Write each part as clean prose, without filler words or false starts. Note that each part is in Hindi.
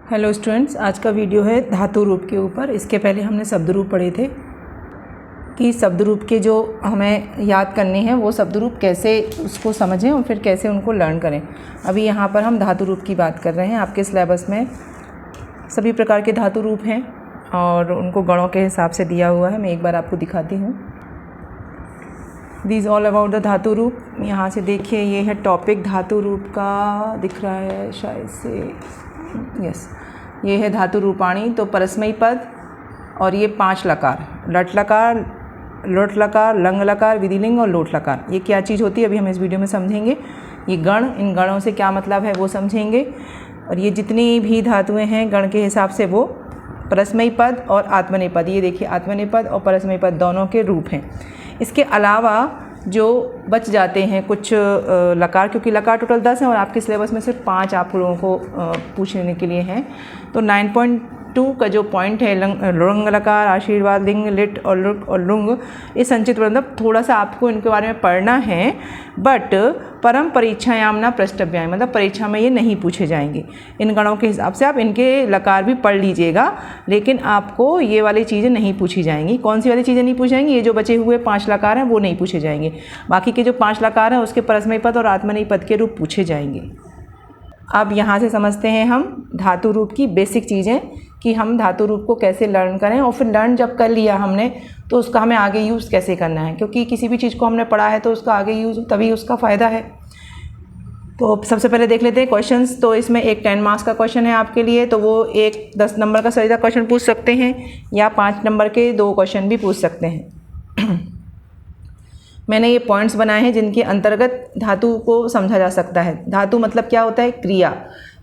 हेलो स्टूडेंट्स, आज का वीडियो है धातु रूप के ऊपर। इसके पहले हमने शब्द रूप पढ़े थे कि शब्द रूप के जो हमें याद करने हैं वो शब्द रूप कैसे उसको समझें और फिर कैसे उनको लर्न करें। अभी यहाँ पर हम धातु रूप की बात कर रहे हैं। आपके सिलेबस में सभी प्रकार के धातु रूप हैं और उनको गणों के हिसाब से दिया हुआ है। मैं एक बार आपको दिखाती हूँ। दिस ऑल अबाउट द धातु रूप। यहाँ से देखिए, ये है टॉपिक धातु रूप का, दिख रहा है शायद से, यस। ये है धातु रूपाणी। तो परस्मयी पद और ये 5 लकार, लट लकार, लोट लकार, लंग लकार, विधिलिंग और लोट लकार, ये क्या चीज़ होती है अभी हम इस वीडियो में समझेंगे। ये गण, इन गणों से क्या मतलब है वो समझेंगे। और ये जितनी भी धातुएं हैं गण के हिसाब से वो परस्मयी पद और आत्मनेय पद, ये देखिए आत्मनेय पद और परस्मयी पद दोनों के रूप हैं। इसके अलावा जो बच जाते हैं कुछ लकार, क्योंकि लकार टोटल 10 हैं और आपके सिलेबस में सिर्फ 5 आप लोगों को पूछने के लिए हैं। तो 9.2 का जो पॉइंट है लुंग लकार, आशीर्वाद, लिंग, लिट और लुक और लुंग, ये संचित मतलब थोड़ा सा आपको इनके बारे में पढ़ना है, बट परम परीक्षायाम ना प्रष्टव्याम, मतलब परीक्षा में ये नहीं पूछे जाएंगे। इन गणों के हिसाब से आप इनके लकार भी पढ़ लीजिएगा, लेकिन आपको ये वाली चीज़ें नहीं पूछी जाएंगी। कौन सी वाली चीज़ें नहीं पूछी जाएंगी? ये जो बचे हुए 5 लकार हैं वो नहीं पूछे जाएंगे। बाकी के जो 5 लकार हैं उसके परस्मयी पद और आत्मनेय पद के रूप पूछे जाएंगे। अब यहाँ से समझते हैं हम धातु रूप की बेसिक चीज़ें कि हम धातु रूप को कैसे लर्न करें, और फिर लर्न जब कर लिया हमने तो उसका हमें आगे यूज़ कैसे करना है, क्योंकि किसी भी चीज़ को हमने पढ़ा है तो उसका आगे यूज़ तभी उसका फ़ायदा है। तो सबसे पहले देख लेते हैं क्वेश्चंस। तो इसमें एक 10 मार्क्स का क्वेश्चन है आपके लिए, तो वो एक 10 नंबर का सीधा क्वेश्चन पूछ सकते हैं या 5 नंबर के 2 क्वेश्चन भी पूछ सकते हैं। मैंने ये पॉइंट्स बनाए हैं जिनके अंतर्गत धातु को समझा जा सकता है। धातु मतलब क्या होता है? क्रिया।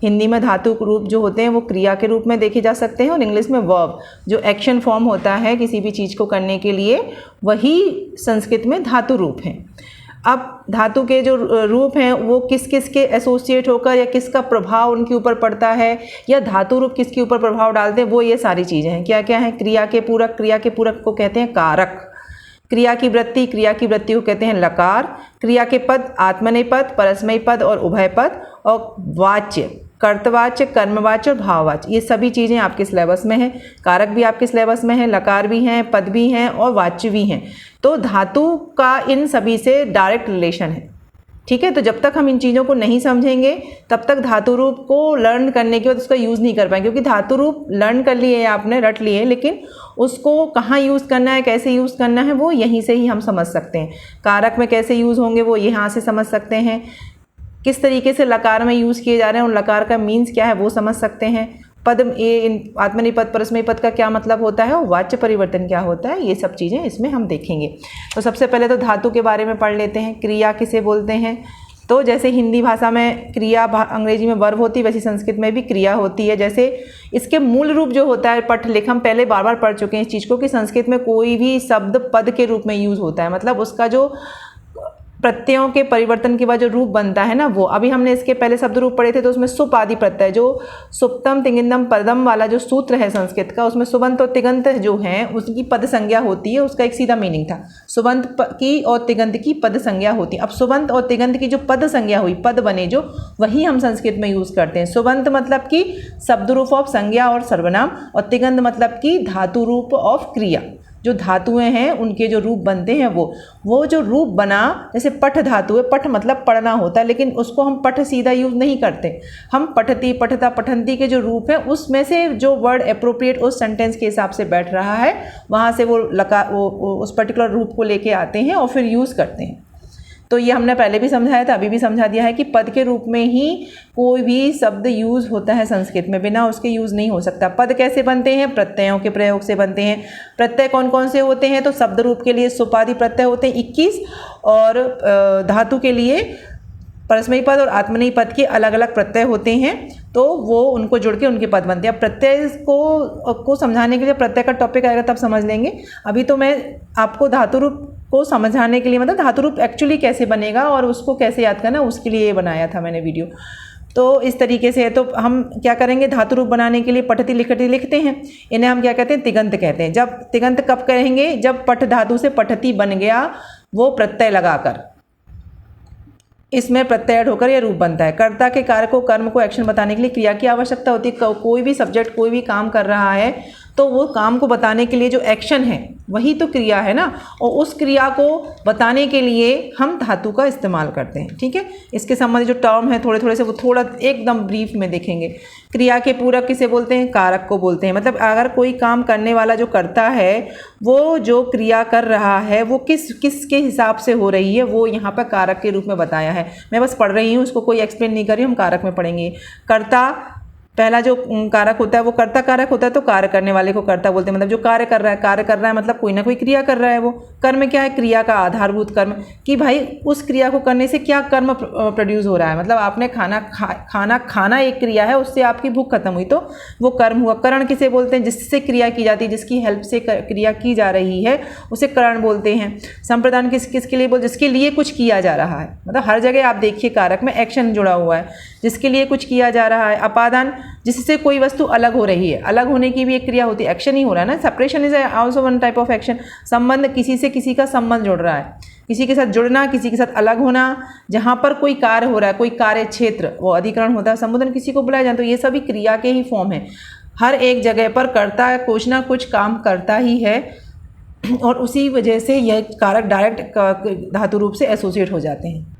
हिंदी में धातु रूप जो होते हैं वो क्रिया के रूप में देखे जा सकते हैं, और इंग्लिश में वर्ब, जो एक्शन फॉर्म होता है किसी भी चीज़ को करने के लिए, वही संस्कृत में धातु रूप हैं। अब धातु के जो रूप हैं वो किस किस के एसोसिएट होकर या किसका प्रभाव उनके ऊपर पड़ता है, या धातु रूप किसके ऊपर प्रभाव डालते हैं, वो ये सारी चीज़ें हैं। क्या क्या हैं? क्रिया के पूरक, क्रिया के पूरक को कहते हैं कारक। क्रिया की वृत्ति, क्रिया की वृत्ति को कहते हैं लकार। क्रिया के पद आत्मनेय पद, परस्मयी पद और उभय पद। और वाच्य, कर्तवाच्य, कर्मवाच्य और भाववाच्य, ये सभी चीज़ें आपके सिलेबस में हैं। कारक भी आपके सिलेबस में है, लकार भी हैं, पद भी हैं और वाच्य भी हैं। तो धातु का इन सभी से डायरेक्ट रिलेशन है। ठीक है, तो जब तक हम इन चीज़ों को नहीं समझेंगे तब तक धातु रूप को लर्न करने के बाद उसका यूज़ नहीं कर पाएंगे, क्योंकि धातु रूप लर्न कर लिए आपने, रट लिए, लेकिन उसको कहाँ यूज़ करना है, कैसे यूज़ करना है, वो यहीं से ही हम समझ सकते हैं। कारक में कैसे यूज़ होंगे वो यहाँ से समझ सकते हैं। किस तरीके से लकार में यूज़ किए जा रहे हैं, उन लकार का मीन्स क्या है वो समझ सकते हैं। पद, ये आत्मनेय पद, परस्मयी पद का क्या मतलब होता है और वाच्य परिवर्तन क्या होता है, ये सब चीज़ें इसमें हम देखेंगे। तो सबसे पहले तो धातु के बारे में पढ़ लेते हैं। क्रिया किसे बोलते हैं? तो जैसे हिंदी भाषा में क्रिया, अंग्रेजी में वर्ब होती है, वैसे संस्कृत में भी क्रिया होती है। जैसे इसके मूल रूप जो होता है पठ लिख, हम पहले बार बार पढ़ चुके हैं इस चीज़ को कि संस्कृत में कोई भी शब्द पद के रूप में यूज़ होता है, मतलब उसका जो प्रत्ययों के परिवर्तन के बाद जो रूप बनता है ना, वो अभी हमने इसके पहले शब्द रूप पढ़े थे, तो उसमें सुप आदि प्रत्यय, जो सुप्तम तिङिंदम पदम वाला जो सूत्र है संस्कृत का, उसमें सुबंत और तिगंत जो हैं उसकी पद संज्ञा होती है। उसका एक सीधा मीनिंग था, सुबंत की और तिगंत की पद संज्ञा होती है। अब सुबंत और तिगंत की जो पद संज्ञा हुई, पद बने जो, वही हम संस्कृत में यूज़ करते हैं। सुबंत मतलब कि शब्द रूप ऑफ संज्ञा और सर्वनाम, और तिगंत मतलब कि धातु रूप ऑफ क्रिया। जो धातुएं हैं उनके जो रूप बनते हैं वो जो रूप बना, जैसे पठ धातु है, पठ मतलब पढ़ना होता है, लेकिन उसको हम पठ सीधा यूज़ नहीं करते, हम पठती, पठता, पठंती के जो रूप है उसमें से जो वर्ड अप्रोप्रिएट उस सेंटेंस के हिसाब से बैठ रहा है वहाँ से वो उस पर्टिकुलर रूप को लेके आते हैं और फिर यूज़ करते हैं। तो ये हमने पहले भी समझाया था, अभी भी समझा दिया है कि पद के रूप में ही कोई भी शब्द यूज़ होता है संस्कृत में, बिना उसके यूज़ नहीं हो सकता। पद कैसे बनते हैं? प्रत्ययों के प्रयोग से बनते हैं। प्रत्यय कौन कौन से होते हैं? तो शब्द रूप के लिए सुपादि प्रत्यय होते हैं 21, और धातु के लिए परस्मयी पद और आत्मनेय पद के अलग अलग प्रत्यय होते हैं, तो वो उनको जुड़ के उनके पद बनते हैं। प्रत्यय को समझाने के लिए प्रत्यय का टॉपिक आएगा तब समझ लेंगे। अभी तो मैं आपको धातु रूप को समझाने के लिए, मतलब धातु रूप एक्चुअली कैसे बनेगा और उसको कैसे याद करना, उसके लिए ये बनाया था मैंने वीडियो। तो इस तरीके से है। तो हम क्या करेंगे, धातु रूप बनाने के लिए पठती लिखती लिखते हैं, इन्हें हम क्या कहते हैं? तिगंत कहते हैं। जब तिगंत कब कहेंगे? जब पठ धातु से पठती बन गया वो प्रत्यय लगाकर। इसमें प्रत्यय ऐड होकर यह रूप बनता है। कर्ता के कार्य को, कर्म को, एक्शन बताने के लिए क्रिया की आवश्यकता होती है। कोई भी सब्जेक्ट कोई भी काम कर रहा है तो वो काम को बताने के लिए जो एक्शन है वही तो क्रिया है ना, और उस क्रिया को बताने के लिए हम धातु का इस्तेमाल करते हैं। ठीक है, इसके संबंधित जो टर्म है थोड़े थोड़े से वो थोड़ा एकदम ब्रीफ में देखेंगे। क्रिया के पूरक किसे बोलते हैं? कारक को बोलते हैं। मतलब अगर कोई काम करने वाला जो करता है वो जो क्रिया कर रहा है वो किसके हिसाब से हो रही है वो यहाँ पर कारक के रूप में बताया है। मैं बस पढ़ रही हूँ, उसको कोई एक्सप्लेन नहीं कर रही हूँ, हम कारक में पढ़ेंगे। कर्ता पहला जो कारक होता है वो कर्ता कारक होता है, तो कार्य करने वाले को कर्ता बोलते हैं। मतलब जो कार्य कर रहा है मतलब कोई ना कोई क्रिया कर रहा है। वो कर्म क्या है? क्रिया का आधारभूत कर्म, कि भाई उस क्रिया को करने से क्या कर्म प्रोड्यूस हो रहा है। मतलब आपने खाना एक क्रिया है, उससे आपकी भूख खत्म हुई तो वो कर्म हुआ। करण किसे बोलते हैं? जिससे क्रिया की जाती है, जिसकी हेल्प से क्रिया की जा रही है उसे करण बोलते हैं। संप्रदान किसके लिए बोलते? जिसके लिए कुछ किया जा रहा है। मतलब हर जगह आप देखिए कारक में एक्शन जुड़ा हुआ है, जिसके लिए कुछ किया जा रहा है। अपादान जिससे कोई वस्तु अलग हो रही है, अलग होने की भी एक क्रिया होती है, एक्शन ही हो रहा है ना। Separation is also one type of action. संबंध, किसी से किसी का संबंध जुड़ रहा है, किसी के साथ जुड़ना, किसी के साथ अलग होना। जहाँ पर कोई कार्य हो रहा है, कोई कार्य क्षेत्र, वो अधिकरण होता है। संबोधन किसी को बुलाया जाए, तो ये सभी क्रिया के ही फॉर्म है। हर एक जगह पर कर्ता कुछ ना कुछ काम करता ही है और उसी वजह से यह कारक डायरेक्ट धातु रूप से एसोसिएट हो जाते हैं।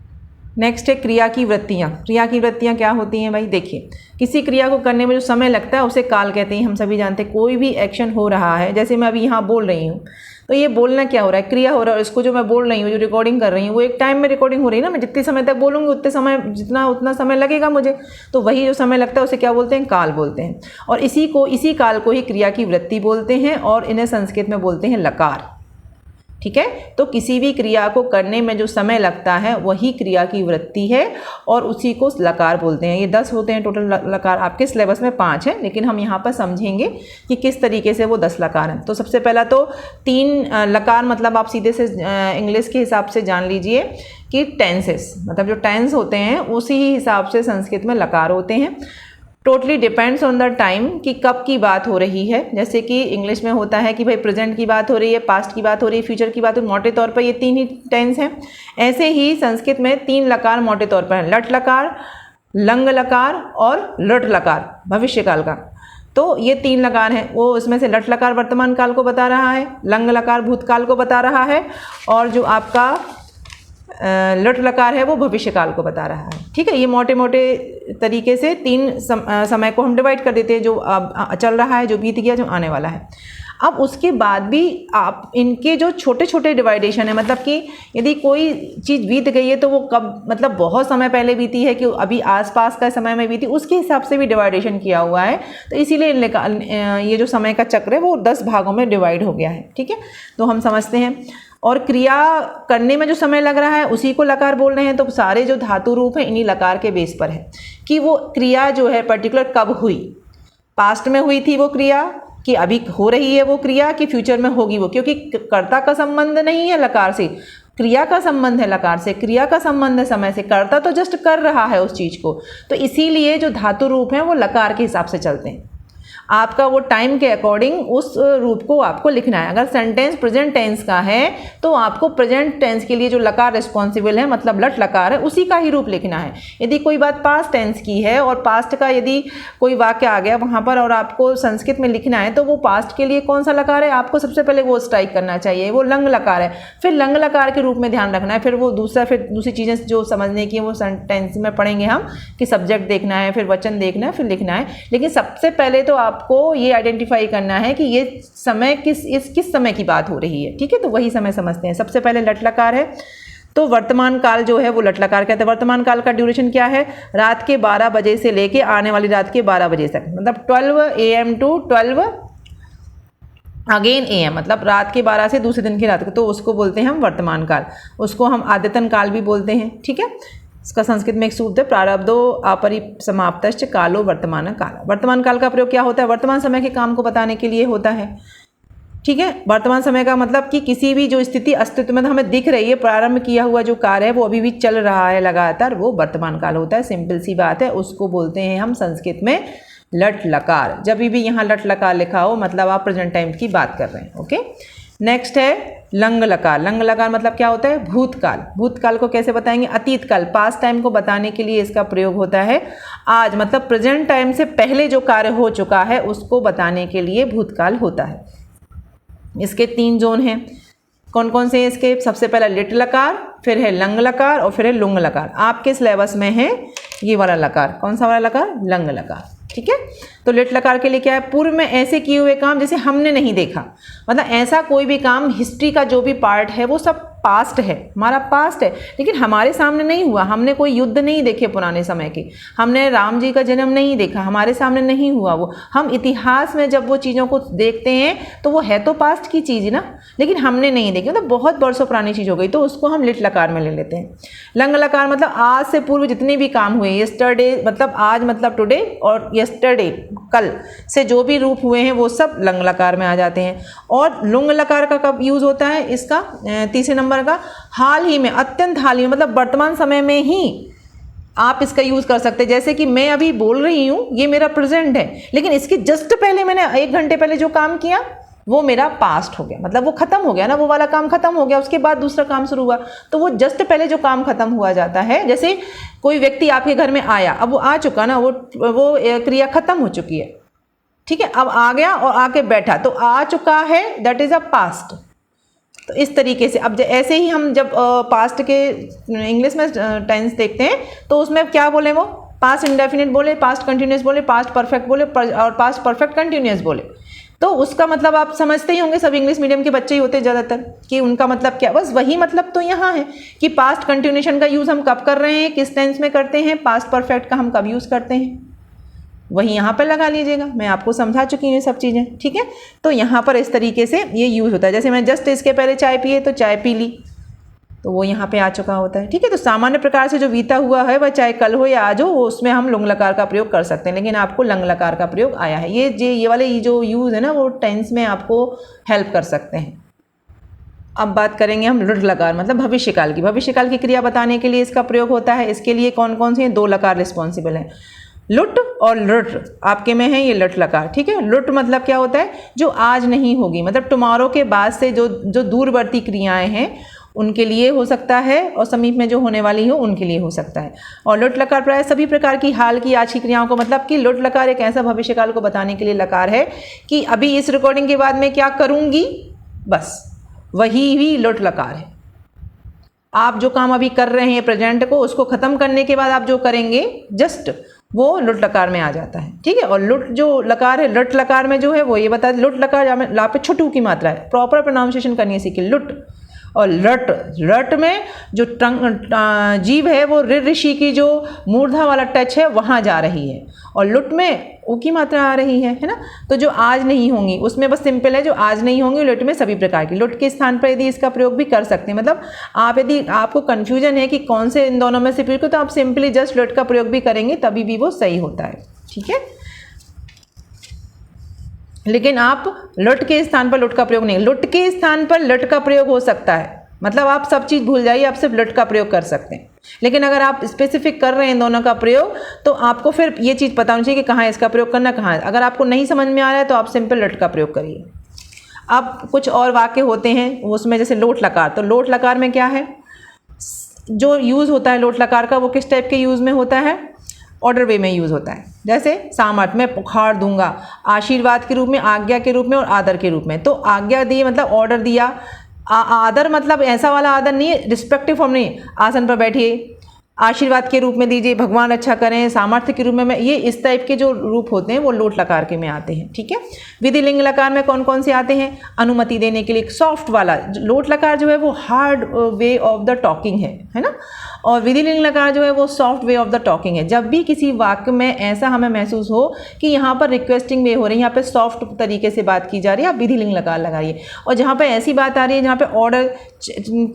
नेक्स्ट है क्रिया की वृत्तियाँ। क्रिया की वृत्तियाँ क्या होती हैं भाई? देखिए, किसी क्रिया को करने में जो समय लगता है उसे काल कहते हैं। हम सभी जानते हैं कोई भी एक्शन हो रहा है, जैसे मैं अभी यहाँ बोल रही हूँ, तो ये बोलना क्या हो रहा है? क्रिया हो रहा है। और इसको जो मैं बोल रही हूँ, जो रिकॉर्डिंग कर रही हूँ, वो एक टाइम में रिकॉर्डिंग हो रही है ना। मैं जितने समय तक बोलूँगी उतना समय लगेगा मुझे, तो वही जो समय लगता है उसे क्या बोलते हैं? काल बोलते हैं। और इसी काल को ही क्रिया की वृत्ति बोलते हैं और इन्हें संस्कृत में बोलते हैं लकार। ठीक है, तो किसी भी क्रिया को करने में जो समय लगता है वही क्रिया की वृत्ति है और उसी को लकार बोलते हैं। ये 10 होते हैं टोटल लकार। आपके सिलेबस में 5 है, लेकिन हम यहाँ पर समझेंगे कि किस तरीके से वो 10 लकार हैं। तो सबसे पहला तो 3 लकार, मतलब आप सीधे से इंग्लिश के हिसाब से जान लीजिए कि टेंसेस, मतलब जो टेंस होते हैं उसी ही हिसाब से संस्कृत में लकार होते हैं। Totally depends on the time, कि कब की बात हो रही है। जैसे कि इंग्लिश में होता है कि भाई प्रेजेंट की बात हो रही है, पास्ट की बात हो रही है, फ्यूचर की बात हो रही है। मोटे तौर पर ये 3 ही टेंस हैं। ऐसे ही संस्कृत में 3 लकार मोटे तौर पर हैं, लट लकार, लंग लकार और लट लकार भविष्यकाल का। तो ये 3 लकार हैं। वो इसमें से लट लकार वर्तमान काल को बता रहा है, लंग लकार भूतकाल को बता रहा है और जो आपका लट लकार है वो भविष्यकाल को बता रहा है। ठीक है, ये मोटे मोटे तरीके से 3 समय को हम डिवाइड कर देते हैं, जो अब चल रहा है, जो बीत गया, जो आने वाला है। अब उसके बाद भी आप इनके जो छोटे छोटे डिवाइडेशन है, मतलब कि यदि कोई चीज़ बीत गई है तो वो कब, मतलब बहुत समय पहले बीती है कि अभी आसपास का समय में बीती, उसके हिसाब से भी डिवाइडेशन किया हुआ है। तो इसीलिए ये जो समय का चक्र है वो 10 भागों में डिवाइड हो गया है। ठीक है, तो हम समझते हैं। और क्रिया करने में जो समय लग रहा है उसी को लकार बोल रहे हैं। तो सारे जो धातु रूप हैं इन्हीं लकार के बेस पर है कि वो क्रिया जो है पर्टिकुलर कब हुई, पास्ट में हुई थी वो क्रिया, कि अभी हो रही है वो क्रिया, कि फ्यूचर में होगी वो। क्योंकि कर्ता का संबंध नहीं है लकार से, क्रिया का संबंध है लकार से, क्रिया का संबंध है समय से। कर्ता तो जस्ट कर रहा है उस चीज़ को, तो इसीलिए जो धातु रूप हैं वो लकार के हिसाब से चलते हैं। आपका वो टाइम के अकॉर्डिंग उस रूप को आपको लिखना है। अगर सेंटेंस प्रेजेंट टेंस का है तो आपको प्रेजेंट टेंस के लिए जो लकार रिस्पॉन्सिबल है, मतलब लट लकार है, उसी का ही रूप लिखना है। यदि कोई बात पास्ट टेंस की है और पास्ट का यदि कोई वाक्य आ गया वहाँ पर और आपको संस्कृत में लिखना है, तो वो पास्ट के लिए कौन सा लकार है आपको सबसे पहले वो स्ट्राइक करना चाहिए, वो लंग लकार है। फिर लंग लकार के रूप में ध्यान रखना है। फिर दूसरी चीज़ें जो समझने की है वो टेंस में पढ़ेंगे हम, कि सब्जेक्ट देखना है, फिर वचन देखना है, फिर लिखना है। लेकिन सबसे पहले तो आपको ये आइडेंटिफाई करना है कि ये समय किस समय की बात हो रही है। ठीक है, तो वही समय समझते हैं। सबसे पहले लट लकार है, तो वर्तमान काल जो है वो लट लकार कहते हैं। वर्तमान काल का ड्यूरेशन क्या है? रात के 12 बजे से लेके आने वाली रात के 12 बजे तक, मतलब 12 AM टू 12 अगेन AM, मतलब रात के 12 से दूसरे दिन की रात को, तो उसको बोलते हैं हम वर्तमान काल। उसको हम आद्यतन काल भी बोलते हैं। ठीक है, इसका संस्कृत में एक सूत्र है, प्रारब्धो अपरिसमाप्तश्च कालो वर्तमान काल। वर्तमान काल का प्रयोग क्या होता है? वर्तमान समय के काम को बताने के लिए होता है। ठीक है, वर्तमान समय का मतलब कि किसी भी जो स्थिति अस्तित्व में हमें दिख रही है, प्रारंभ किया हुआ जो कार्य है वो अभी भी चल रहा है लगातार, वो वर्तमान काल होता है। सिंपल सी बात है, उसको बोलते हैं हम संस्कृत में लट लकार। जब भी यहाँ लट लकार लिखा हो मतलब आप प्रेजेंट टाइम की बात कर रहे हैं। ओके, नेक्स्ट है लंग लकार। लंग लकार मतलब क्या होता है? भूतकाल। भूतकाल को कैसे बताएंगे? अतीत काल, पास्ट टाइम को बताने के लिए इसका प्रयोग होता है। आज मतलब प्रेजेंट टाइम से पहले जो कार्य हो चुका है उसको बताने के लिए भूतकाल होता है। इसके 3 जोन हैं। कौन कौन से हैं इसके? सबसे पहला लिट लकार, फिर है लंग लकार और फिर है लुंग लकार। आपके सिलेबस में है ये वाला लकार। कौन सा वाला लकार? लंग लकार। ठीक है, तो लिट लकार के लिए क्या है? पूर्व में ऐसे किए हुए काम जैसे हमने नहीं देखा, मतलब ऐसा कोई भी काम, हिस्ट्री का जो भी पार्ट है वो सब पास्ट है, हमारा पास्ट है, लेकिन हमारे सामने नहीं हुआ। हमने कोई युद्ध नहीं देखे पुराने समय के, हमने राम जी का जन्म नहीं देखा, हमारे सामने नहीं हुआ वो। हम इतिहास में जब वो चीज़ों को देखते हैं तो वो है तो पास्ट की चीज़ ना, लेकिन हमने नहीं देखी, मतलब बहुत बरसों पुरानी चीज़ हो गई, तो उसको हम लिट लकार में ले लेते हैं। लंग लकार मतलब आज से पूर्व जितने भी काम हुए, यस्टरडे मतलब आज मतलब टुडे, और यस्टरडे कल से जो भी रूप हुए हैं वो सब लंग लकार में आ जाते हैं। और लुंग लकार का कब यूज़ होता है? इसका तीसरे नंबर का हाल ही में, अत्यंत हाल ही में, मतलब वर्तमान समय में ही आप इसका यूज़ कर सकते हैं। जैसे कि मैं अभी बोल रही हूँ, ये मेरा प्रेजेंट है, लेकिन इसके जस्ट पहले मैंने 1 घंटे पहले जो काम किया वो मेरा पास्ट हो गया, मतलब वो खत्म हो गया ना, वो वाला काम खत्म हो गया, उसके बाद दूसरा काम शुरू हुआ, तो वो जस्ट पहले जो काम खत्म हुआ जाता है। जैसे कोई व्यक्ति आपके घर में आया, अब वो आ चुका ना, वो क्रिया खत्म हो चुकी है, ठीक है, अब आ गया और आके बैठा, तो आ चुका है, दैट इज अ पास्ट। तो इस तरीके से अब ऐसे ही हम जब पास्ट के इंग्लिश में टेंस देखते हैं तो उसमें क्या बोले? वो पास्ट इंडेफिनिट बोले, पास्ट कंटिन्यूस बोले, पास्ट परफेक्ट बोले और पास्ट परफेक्ट कंटिन्यूस बोले। तो उसका मतलब आप समझते ही होंगे, सब इंग्लिश मीडियम के बच्चे ही होते हैं ज़्यादातर, कि उनका मतलब क्या, बस वही मतलब तो यहाँ है कि पास्ट कंटिन्यूशन का यूज़ हम कब कर रहे हैं, किस टेंस में करते हैं, पास्ट परफेक्ट का हम कब यूज़ करते हैं, वही यहाँ पर लगा लीजिएगा। मैं आपको समझा चुकी हूँ ये सब चीज़ें, ठीक है। तो यहाँ पर इस तरीके से ये यूज़ होता है। जैसे मैं जस्ट इसके पहले चाय पिए तो चाय पी ली, तो वो यहाँ पे आ चुका होता है, ठीक है। तो सामान्य प्रकार से जो बीता हुआ है वह चाहे कल हो या आज हो, वो उसमें हम लुंग लकार का प्रयोग कर सकते हैं, लेकिन आपको लंग लकार का प्रयोग आया है। ये वाले जो यूज़ है ना, वो टेंस में आपको हेल्प कर सकते हैं। अब बात करेंगे हम लुट लकार, मतलब भविष्यकाल की। भविष्यकाल की क्रिया बताने के लिए इसका प्रयोग होता है। इसके लिए कौन कौन से हैं? 2 लकार रिस्पॉन्सिबल हैं, लुट और लुट। आपके में है ये लुट लकार, ठीक है। लुट मतलब क्या होता है? जो आज नहीं होगी, मतलब टुमारो के बाद से जो दूरवर्ती क्रियाएं हैं उनके लिए हो सकता है, और समीप में जो होने वाली हो उनके लिए हो सकता है। और लुट लकार प्राय सभी प्रकार की हाल की, आज की क्रियाओं को, मतलब कि लुट लकार एक ऐसा भविष्यकाल को बताने के लिए लकार है कि अभी इस रिकॉर्डिंग के बाद मैं क्या करूँगी, बस वही भी लुट लकार है। आप जो काम अभी कर रहे हैं प्रेजेंट को, उसको ख़त्म करने के बाद आप जो करेंगे जस्ट वो लुट लकार में आ जाता है, ठीक है। और लुट जो लकार है, लुट लकार में जो है वो ये बता, लुट लकार यहाँ पे छुटू की मात्रा है, प्रॉपर प्रोनाउंसिएशन करनी है सीखिए, लुट। और लट, लट में जो जीव है वो ऋषि की जो मूर्धा वाला टच है वहाँ जा रही है, और लुट में ऊ की मात्रा आ रही है ना। तो जो आज नहीं होंगी उसमें बस सिंपल है, जो आज नहीं होंगी लुट में सभी प्रकार की। लुट के स्थान पर यदि इसका प्रयोग भी कर सकते हैं, मतलब आप यदि आपको कन्फ्यूजन है कि कौन से इन दोनों में से प्रयोग, तो आप सिंपली जस्ट लुट का प्रयोग भी करेंगे तभी भी वो सही होता है, ठीक है। लेकिन आप लुट के स्थान पर लुट का प्रयोग नहीं, लुट के स्थान पर लट का प्रयोग हो सकता है, मतलब आप सब चीज़ भूल जाइए, आप सिर्फ लट का प्रयोग कर सकते हैं। लेकिन अगर आप स्पेसिफिक कर रहे हैं दोनों का प्रयोग, तो आपको फिर ये चीज़ पता होनी चाहिए कि कहाँ इसका प्रयोग करना, कहाँ है। अगर आपको नहीं समझ में आ रहा है तो आप सिंपल लट का प्रयोग करिए। अब कुछ और वाक्य होते हैं उसमें, जैसे लोट लकार। तो लोट लकार में क्या है, जो यूज़ होता है लोट लकार का, वो किस टाइप के यूज़ में होता है? ऑर्डर वे में यूज़ होता है। जैसे सामर्थ, मैं पुखार दूंगा, आशीर्वाद के रूप में, आज्ञा के रूप में और आदर के रूप में। तो आज्ञा दी मतलब ऑर्डर दिया, आदर मतलब ऐसा वाला आदर नहीं है, रिस्पेक्टिव फॉर्म नहीं, आसन पर बैठिए, आशीर्वाद के रूप में दीजिए, भगवान अच्छा करें, सामर्थ्य के रूप में, ये इस टाइप के जो रूप होते हैं वो लोट लकार के में आते हैं, ठीक है। विधि लिंग लकार में कौन कौन से आते हैं? अनुमति देने के लिए, सॉफ्ट वाला। लोट लकार जो है वो hard way of the talking है ना, और विधि लिंग लकार जो है वो soft way of the talking है। जब भी किसी वाक्य में ऐसा हमें महसूस हो कि यहाँ पर रिक्वेस्टिंग वे हो रही है, यहाँ पे सॉफ्ट तरीके से बात की जा रही है, आप विधि लिंग लकार लगाइए। और जहाँ पे ऐसी बात आ रही है जहाँ पे ऑर्डर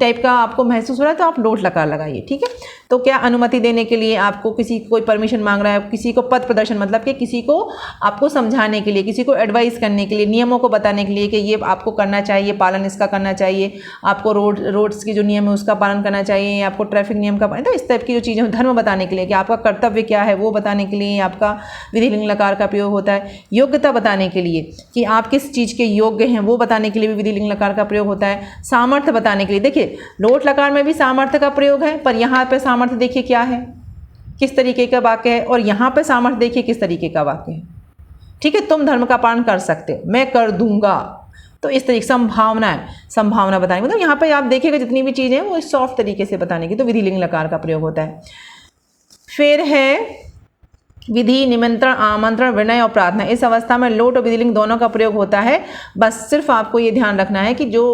टाइप का आपको महसूस हो रहा है, तो आप लोट लकार लगाइए, ठीक है। तो क्या अनुमति देने के लिए आपको किसी को कोई परमिशन मांग रहा है, किसी को पथ प्रदर्शन मतलब कि किसी को आपको समझाने के लिए, किसी को एडवाइस करने के लिए, नियमों को बताने के लिए कि ये आपको करना चाहिए, पालन इसका करना चाहिए, आपको रोड्स की जो नियम है उसका पालन करना चाहिए, आपको ट्रैफिक नियम का पालन, तो इस टाइप की जो चीज़ें धर्म बताने के लिए कि आपका कर्तव्य क्या है वो बताने के लिए आपका विधि लिंग लकार का प्रयोग होता है। योग्यता बताने के लिए कि आप किस चीज़ के योग्य हैं वो बताने के लिए भी विधि लिंग लकार का प्रयोग होता है। सामर्थ्य बताने के लिए, देखिए लोट लकार में भी सामर्थ्य का प्रयोग है, पर यहाँ पे सामर्थ्य देखिए क्या है, किस तरीके का वाक्य है, और यहाँ पे सामर्थ्य देखिए किस तरीके का वाक्य है। ठीक है, तुम धर्म का पालन कर सकते हो, मैं कर दूंगा, तो इस तरीके संभावना बताने मतलब यहाँ पे आप देखिएगा जितनी भी चीज़ें वो इस सॉफ्ट तरीके से बताने की, तो विधि लिंग लकार का प्रयोग होता है। फिर है विधि, निमंत्रण, आमंत्रण, विनय और प्रार्थना। इस अवस्था में लोट और विधिलिंग दोनों का प्रयोग होता है। बस सिर्फ आपको ये ध्यान रखना है कि जो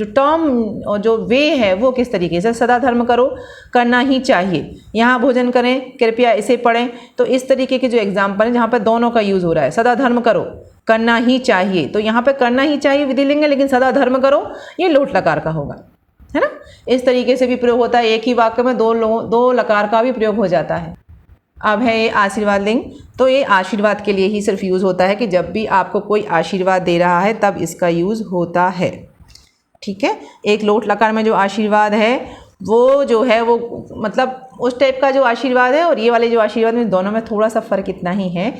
टर्म और जो वे है वो किस तरीके से, सदा धर्म करो, करना ही चाहिए, यहाँ भोजन करें, कृपया इसे पढ़ें, तो इस तरीके के जो एग्जाम्पल है जहाँ पर दोनों का यूज़ हो रहा है, सदा धर्म करो, करना ही चाहिए, तो यहाँ पर करना ही चाहिए विधिलिंग है, लेकिन सदा धर्म करो ये लोट लकार का होगा, है ना। इस तरीके से भी प्रयोग होता है, एक ही वाक्य में दो लकार का भी प्रयोग हो जाता है। अब है ये आशीर्वाद लिंग, तो ये आशीर्वाद के लिए ही सिर्फ यूज़ होता है कि जब भी आपको कोई आशीर्वाद दे रहा है तब इसका यूज़ होता है। ठीक है, एक लोट लकार में जो आशीर्वाद है वो जो है वो मतलब उस टाइप का जो आशीर्वाद है, और ये वाले जो आशीर्वाद में दोनों में थोड़ा सा फ़र्क इतना ही है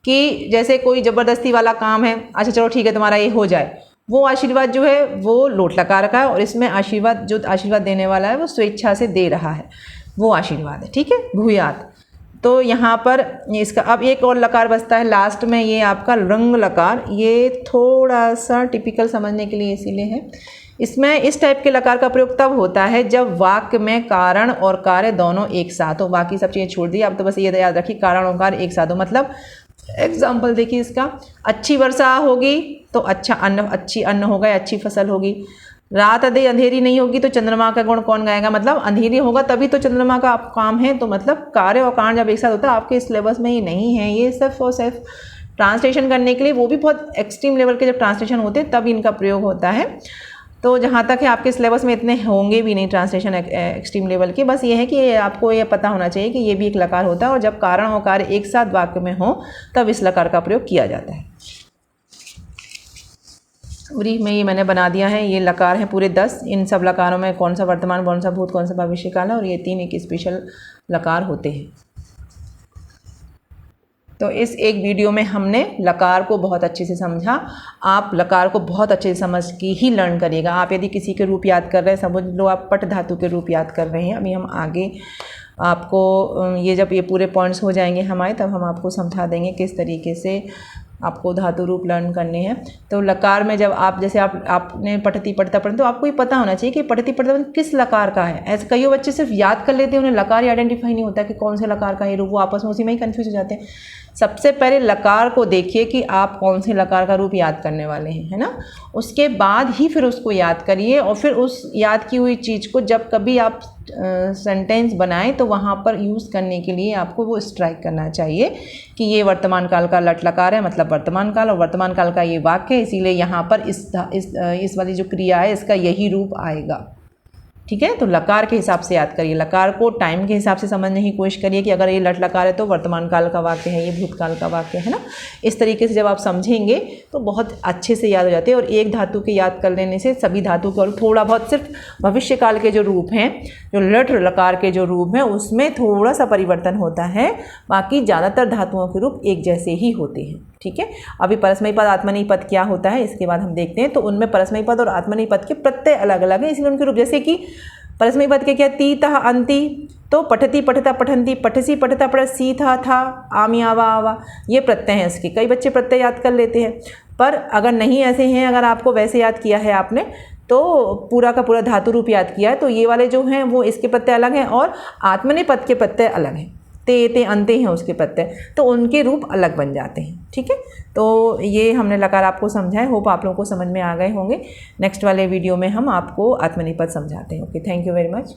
कि जैसे कोई ज़बरदस्ती वाला काम है, अच्छा चलो ठीक है तुम्हारा ये हो जाए, वो आशीर्वाद जो है वो लोट लकार का है, और इसमें आशीर्वाद देने वाला है वो स्वेच्छा से दे रहा है, वो आशीर्वाद है। ठीक है, भूयात। तो यहाँ पर इसका अब एक और लकार बचता है लास्ट में, ये आपका रंग लकार, ये थोड़ा सा टिपिकल समझने के लिए इसीलिए है। इसमें इस टाइप के लकार का प्रयोग तब होता है जब वाक्य में कारण और कार्य दोनों एक साथ हो। बाकी सब चीज़ें छोड़ दी, आप तो बस ये याद रखिए कारण और कार्य एक साथ हो। मतलब एग्जाम्पल देखिए इसका, अच्छी वर्षा होगी तो अच्छी अन्न होगा, अच्छी फसल होगी। रात अंधेरी नहीं होगी तो चंद्रमा का गुण कौन गाएगा, मतलब अंधेरी होगा तभी तो चंद्रमा का काम है। तो मतलब कार्य और कारण जब एक साथ होता है, आपके सिलेबस में ये नहीं है, ये सिर्फ और सिर्फ ट्रांसलेशन करने के लिए, वो भी बहुत एक्सट्रीम लेवल के जब ट्रांसलेशन होते हैं तब इनका प्रयोग होता है। तो जहाँ तक है आपके सिलेबस में इतने होंगे भी नहीं ट्रांसलेशन एक्सट्रीम लेवल के, बस ये है कि आपको ये पता होना चाहिए कि ये भी एक लकार होता है, और जब कारण और कार्य एक साथ वाक्य में हो तब इस लकार का प्रयोग किया जाता है। ब्रीफ में ये मैंने बना दिया है, ये लकार हैं पूरे 10। इन सब लकारों में कौन सा वर्तमान, कौन सा भूत, कौन सा भविष्य काल है, और ये 3 एक स्पेशल लकार होते हैं। तो इस एक वीडियो में हमने लकार को बहुत अच्छे से समझा। आप लकार को बहुत अच्छे से समझ के ही लर्न करिएगा। आप यदि किसी के रूप याद कर रहे हैं, समझ लो आप पट धातु के रूप याद कर रहे हैं। अभी हम आगे आपको ये जब ये पूरे पॉइंट्स हो जाएंगे हमारे, तब हम आपको समझा देंगे किस तरीके से आपको धातु रूप लर्न करने हैं। तो लकार में जब आप जैसे आपने पठती पढ़ता पढ़ते, तो आपको ये पता होना चाहिए कि पठती पढ़ता किस लकार का है। ऐसे कई बच्चे सिर्फ याद कर लेते हैं, उन्हें लकार ही आइडेंटिफाई नहीं होता कि कौन से लकार का ये रूप, वो आपस में उसी में ही कन्फ्यूज हो जाते हैं। सबसे पहले लकार को देखिए कि आप कौन से लकार का रूप याद करने वाले हैं, है ना। उसके बाद ही फिर उसको याद करिए, और फिर उस याद की हुई चीज़ को जब कभी आप सेंटेंस बनाएं तो वहाँ पर यूज़ करने के लिए आपको वो स्ट्राइक करना चाहिए कि ये वर्तमान काल का लट लकार है, मतलब वर्तमान काल, और वर्तमान काल का ये वाक्य है, इसीलिए यहाँ पर इस वाली जो क्रिया है इसका यही रूप आएगा। ठीक है, तो लकार के हिसाब से याद करिए। लकार को टाइम के हिसाब से समझने की कोशिश करिए कि अगर ये लट लकार है तो वर्तमान काल का वाक्य है, ये भूतकाल का वाक्य है ना। इस तरीके से जब आप समझेंगे तो बहुत अच्छे से याद हो जाते हैं। और एक धातु के याद कर लेने से सभी धातु के, और थोड़ा बहुत सिर्फ भविष्य काल के जो रूप हैं, जो लट लकार के जो रूप हैं, उसमें थोड़ा सा परिवर्तन होता है, बाकी ज़्यादातर धातुओं के रूप एक जैसे ही होते हैं। ठीक है, अभी परस्मयी पद आत्मनेयी पद क्या होता है इसके बाद हम देखते हैं। तो उनमें परस्मयी पद और आत्मनेयी पद के प्रत्यय अलग अलग हैं, इसलिए उनके रूप, जैसे कि परस्मयी पद के क्या, तीतः अंति, तो पठती पठता पठंती, पठसी पठता पठ, सी था आमी आवा आवा, ये प्रत्यय हैं इसके। कई बच्चे प्रत्यय याद कर लेते हैं, पर अगर नहीं ऐसे हैं, अगर आपको वैसे याद किया है आपने तो पूरा का पूरा धातु रूप याद किया है, तो ये वाले जो हैं वो इसके प्रत्यय अलग हैं, और आत्मनेयी पद के प्रत्यय अलग हैं। ते अंते हैं उसके प्रत्यय, तो उनके रूप अलग बन जाते हैं। ठीक है, तो ये हमने लकार आपको समझाए, होप आप लोगों को समझ में आ गए होंगे। नेक्स्ट वाले वीडियो में हम आपको आत्मनेयी पद समझाते हैं। Okay, thank you very much.